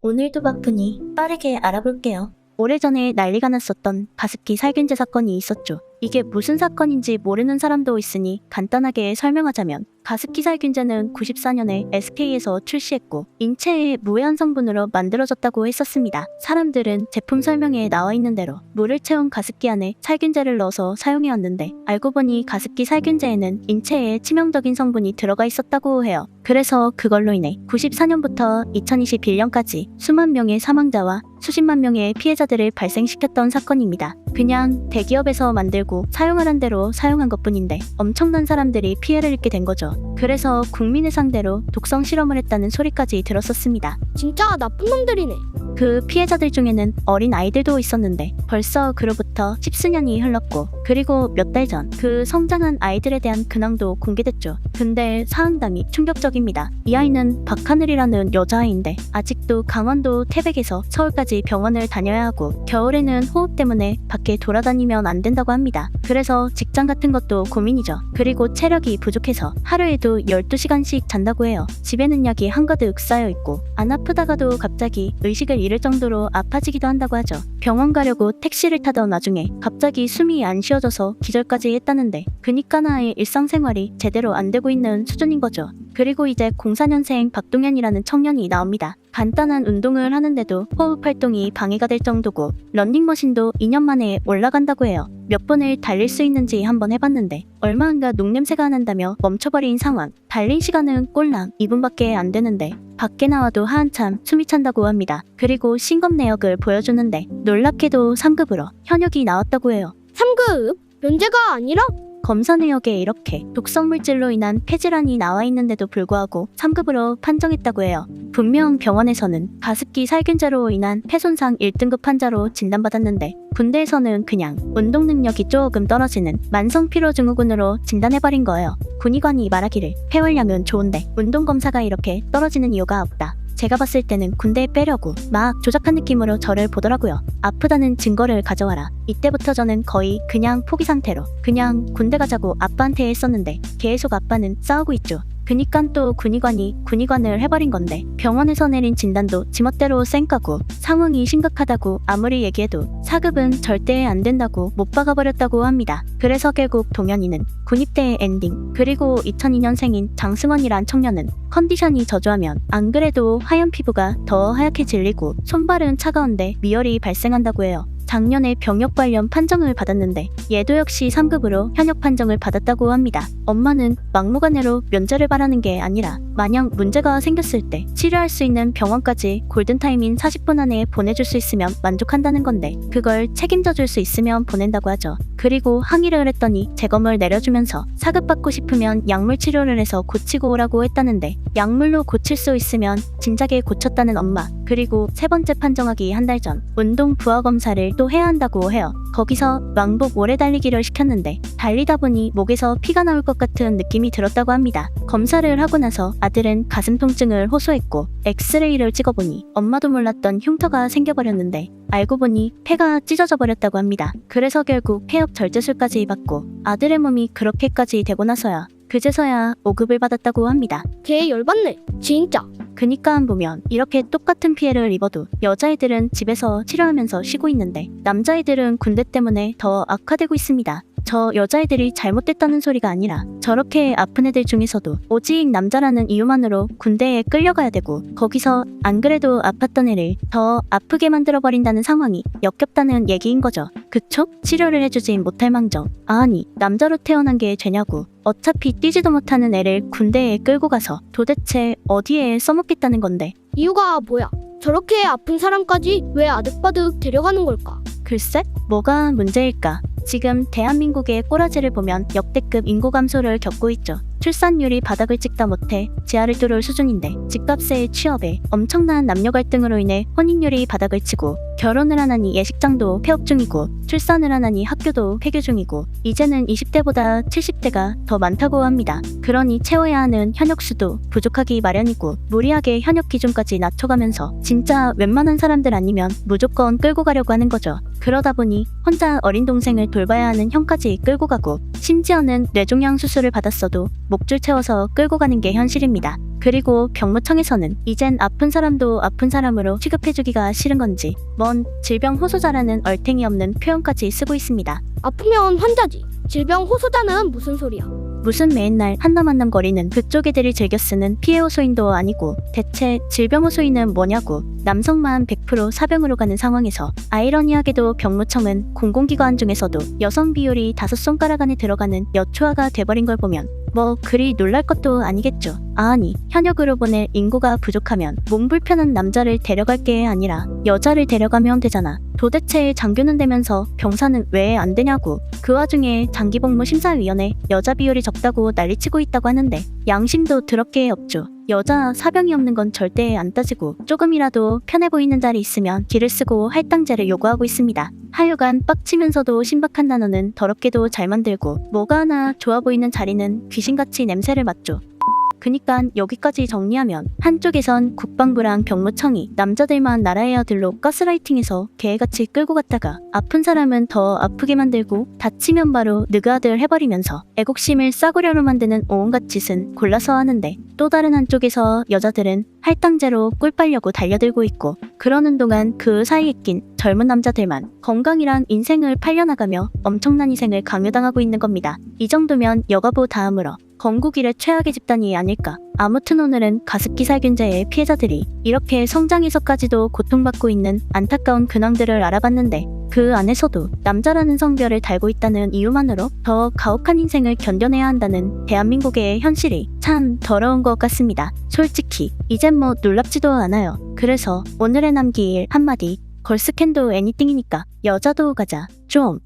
오늘도 바쁘니 빠르게 알아볼게요. 오래전에 난리가 났었던 가습기 살균제 사건이 있었죠. 이게 무슨 사건인지 모르는 사람도 있으니 간단하게 설명하자면 가습기 살균제는 94년에 SK에서 출시했고 인체에 무해한 성분으로 만들어졌다고 했었습니다. 사람들은 제품 설명에 나와 있는 대로 물을 채운 가습기 안에 살균제를 넣어서 사용해왔는데 알고 보니 가습기 살균제에는 인체에 치명적인 성분이 들어가 있었다고 해요. 그래서 그걸로 인해 94년부터 2021년까지 수만 명의 사망자와 수십만 명의 피해자들을 발생시켰던 사건입니다. 그냥 대기업에서 만들고 사용하란 대로 사용한 것뿐인데 엄청난 사람들이 피해를 입게 된 거죠. 그래서 국민을 상대로 독성 실험을 했다는 소리까지 들었었습니다. 진짜 나쁜 놈들이네. 그 피해자들 중에는 어린 아이들도 있었는데 벌써 그로부터 십수년이 흘렀고 그리고 몇 달 전 그 성장한 아이들에 대한 근황도 공개됐죠. 근데 사항담이 충격적입니다. 이 아이는 박하늘이라는 여자아이인데 아직도 강원도 태백에서 서울까지 병원을 다녀야 하고 겨울에는 호흡 때문에 밖에 돌아다니면 안 된다고 합니다. 그래서 직장 같은 것도 고민이죠. 그리고 체력이 부족해서 하루에도 12시간씩 잔다고 해요. 집에는 약이 한가득 쌓여 있고 안 아프다가도 갑자기 의식을 잃을 정도로 아파지기도 한다고 하죠. 병원 가려고 택시를 타던 와중에 갑자기 숨이 안 쉬어져서 기절까지 했다는데 그니까나의 일상생활이 제대로 안 되고 있는 수준인 거죠. 그리고 이제 04년생 박동현이라는 청년이 나옵니다. 간단한 운동을 하는데도 호흡 활동이 방해가 될 정도고 런닝머신도 2년 만에 올라간다고 해요. 몇 번을 달릴 수 있는지 한번 해봤는데 얼마 안가 녹냄새가 난다며 멈춰버린 상황. 달린 시간은 꼴랑 2분밖에 안 되는데 밖에 나와도 한참 숨이 찬다고 합니다. 그리고 신검 내역을 보여주는데 놀랍게도 3급으로 현역이 나왔다고 해요. 3급? 면제가 아니라? 검사 내역에 이렇게 독성물질로 인한 폐질환이 나와 있는데도 불구하고 3급으로 판정했다고 해요. 분명 병원에서는 가습기 살균제로 인한 폐손상 1등급 환자로 진단받았는데 군대에서는 그냥 운동 능력이 조금 떨어지는 만성피로증후군으로 진단해버린 거예요. 군의관이 말하기를 폐활량은 좋은데 운동검사가 이렇게 떨어지는 이유가 없다. 제가 봤을 때는 군대에 빼려고 막 조작한 느낌으로 저를 보더라고요. 아프다는 증거를 가져와라. 이때부터 저는 거의 그냥 포기 상태로 그냥 군대 가자고 아빠한테 했었는데 계속 아빠는 싸우고 있죠. 그니깐 또 군의관을 해버린 건데 병원에서 내린 진단도 지멋대로 쌩까고 상황이 심각하다고 아무리 얘기해도 4급은 절대 안 된다고 못 박아버렸다고 합니다. 그래서 결국 동현이는 군입대의 엔딩. 그리고 2002년생인 장승원이란 청년은 컨디션이 저조하면 안 그래도 하얀 피부가 더 하얗게 질리고 손발은 차가운데 미열이 발생한다고 해요. 작년에 병역 관련 판정을 받았는데 얘도 역시 3급으로 현역 판정을 받았다고 합니다. 엄마는 막무가내로 면제를 바라는 게 아니라 만약 문제가 생겼을 때 치료할 수 있는 병원까지 골든타임인 40분 안에 보내줄 수 있으면 만족한다는 건데 그걸 책임져 줄 수 있으면 보낸다고 하죠. 그리고 항의를 했더니 재검을 내려주면서 4급 받고 싶으면 약물 치료를 해서 고치고 오라고 했다는데 약물로 고칠 수 있으면 진작에 고쳤다는 엄마. 그리고 세 번째 판정하기 한 달 전 운동 부하 검사를 또 해야 한다고 해요. 거기서 왕복 오래 달리기를 시켰는데 달리다 보니 목에서 피가 나올 것 같은 느낌이 들었다고 합니다. 검사를 하고 나서 아들은 가슴 통증을 호소했고 엑스레이를 찍어보니 엄마도 몰랐던 흉터가 생겨버렸는데 알고 보니 폐가 찢어져 버렸다고 합니다. 그래서 결국 폐업 절제술까지 받고 아들의 몸이 그렇게까지 되고 나서야 그제서야 5급을 받았다고 합니다. 걔 열받네. 진짜. 그니까 보면 이렇게 똑같은 피해를 입어도 여자애들은 집에서 치료하면서 쉬고 있는데 남자애들은 군대 때문에 더 악화되고 있습니다. 저 여자애들이 잘못됐다는 소리가 아니라 저렇게 아픈 애들 중에서도 오직 남자라는 이유만으로 군대에 끌려가야 되고 거기서 안 그래도 아팠던 애를 더 아프게 만들어버린다는 상황이 역겹다는 얘기인 거죠. 그쵸? 치료를 해주지 못할 망정. 아니 남자로 태어난 게 죄냐고. 어차피 뛰지도 못하는 애를 군대에 끌고 가서 도대체 어디에 써먹겠다는 건데. 이유가 뭐야? 저렇게 아픈 사람까지 왜 아득바득 데려가는 걸까? 글쎄? 뭐가 문제일까? 지금 대한민국의 꼬라지를 보면 역대급 인구 감소를 겪고 있죠. 출산율이 바닥을 찍다 못해 지하를 뚫을 수준인데 집값에 취업에 엄청난 남녀 갈등으로 인해 혼인율이 바닥을 치고 결혼을 하나니 예식장도 폐업 중이고 출산을 하나니 학교도 폐교 중이고 이제는 20대보다 70대가 더 많다고 합니다. 그러니 채워야 하는 현역 수도 부족하기 마련이고 무리하게 현역 기준까지 낮춰가면서 진짜 웬만한 사람들 아니면 무조건 끌고 가려고 하는 거죠. 그러다 보니 혼자 어린 동생을 돌봐야 하는 형까지 끌고 가고 심지어는 뇌종양 수술을 받았어도 목줄 채워서 끌고 가는 게 현실입니다. 그리고 병무청에서는 이젠 아픈 사람도 아픈 사람으로 취급해주기가 싫은 건지 뭔 질병 호소자라는 얼탱이 없는 표현까지 쓰고 있습니다. 아프면 환자지. 질병 호소자는 무슨 소리야? 무슨 매일날 한남한남 거리는 그쪽 애들이 즐겨 쓰는 피해 호소인도 아니고 대체 질병 호소인은 뭐냐고. 남성만 100% 사병으로 가는 상황에서 아이러니하게도 병무청은 공공기관 중에서도 여성 비율이 5손가락 안에 들어가는 여초화가 돼버린 걸 보면 뭐 그리 놀랄 것도 아니겠죠. 아니 현역으로 보낼 인구가 부족하면 몸 불편한 남자를 데려갈 게 아니라 여자를 데려가면 되잖아. 도대체 장교는 되면서 병사는 왜 안 되냐고. 그 와중에 장기복무심사위원회 여자 비율이 적다고 난리치고 있다고 하는데 양심도 더럽게 없죠. 여자 사병이 없는 건 절대 안 따지고 조금이라도 편해 보이는 자리 있으면 길을 쓰고 할당제를 요구하고 있습니다. 하여간 빡치면서도 신박한 단어는 더럽게도 잘 만들고 뭐가 하나 좋아 보이는 자리는 귀신같이 냄새를 맡죠. 그니깐 여기까지 정리하면 한쪽에선 국방부랑 병무청이 남자들만 나라의 아들로 가스라이팅해서 개같이 끌고 갔다가 아픈 사람은 더 아프게 만들고 다치면 바로 느그 아들 해버리면서 애국심을 싸구려로 만드는 온갖 짓은 골라서 하는데 또 다른 한쪽에서 여자들은 할당제로 꿀 빨려고 달려들고 있고 그러는 동안 그 사이에 낀 젊은 남자들만 건강이랑 인생을 팔려나가며 엄청난 희생을 강요당하고 있는 겁니다. 이 정도면 여가부 다음으로 건국 이래 최악의 집단이 아닐까. 아무튼 오늘은 가습기 살균제의 피해자들이 이렇게 성장해서까지도 고통받고 있는 안타까운 근황들을 알아봤는데 그 안에서도 남자라는 성별을 달고 있다는 이유만으로 더 가혹한 인생을 견뎌내야 한다는 대한민국의 현실이 참 더러운 것 같습니다. 솔직히 이젠 뭐 놀랍지도 않아요. 그래서 오늘의 남기일 한마디 걸스캔도 애니띵이니까 여자도 가자 좀.